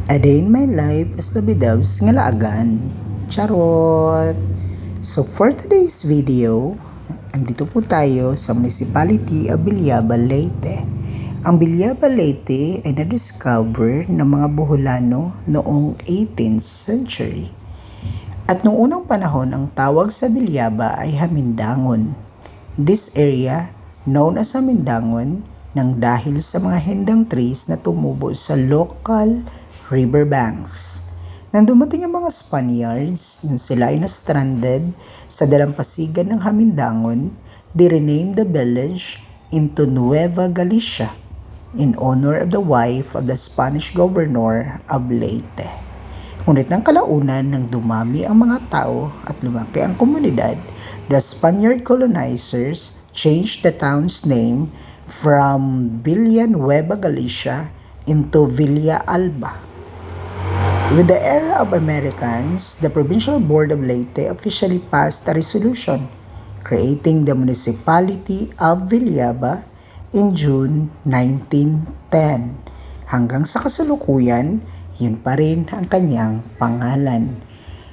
A day in my life as the bidabs nga laagan. Charot! So for today's video, andito po tayo sa Municipality of Bilyaba, Leyte. Ang Bilyaba, Leyte ay na-discover ng mga Boholano noong 18th century. At noong unang panahon, ang tawag sa Bilyaba ay Hamindangon. This area, known as Hamindangon, nang dahil sa mga hendang trees na tumubo sa local riverbanks. Nang dumating ang mga Spaniards, nang sila ay na-stranded sa dalampasigan ng Hamindangon, they renamed the village into Nueva Galicia in honor of the wife of the Spanish governor of Leyte. Ngunit ng kalaunan nang dumami ang mga tao at lumaki ang komunidad, the Spaniard colonizers changed the town's name from Villanueva Galicia into Villa Alba. With the era of Americans, the Provincial Board of Leyte officially passed a resolution creating the Municipality of Bilyaba in June 1910. Hanggang sa kasalukuyan, yun pa rin ang kanyang pangalan.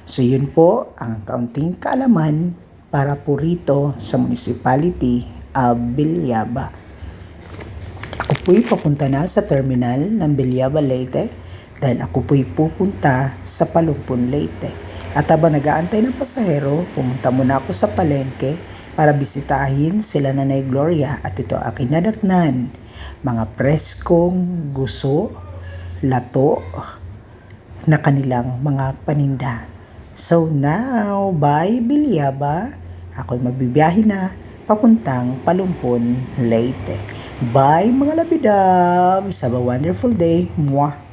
So yun po ang kaunting kaalaman para po rito sa Municipality of Bilyaba. Ako po'y papunta na sa terminal ng Bilyaba, Leyte dahil ako po'y pupunta sa Palumpon, Leyte. At habang nag-aantay ng pasahero, pumunta muna ako sa palengke para bisitahin sila Nanay Gloria at ito aking nadatnan. Mga preskong guso, lato na kanilang mga paninda. So now, bye Bilyaba. Ako'y magbibiyahe na papuntang Palumpon, Leyte. Bye mga labidab! Have a wonderful day. Mwah!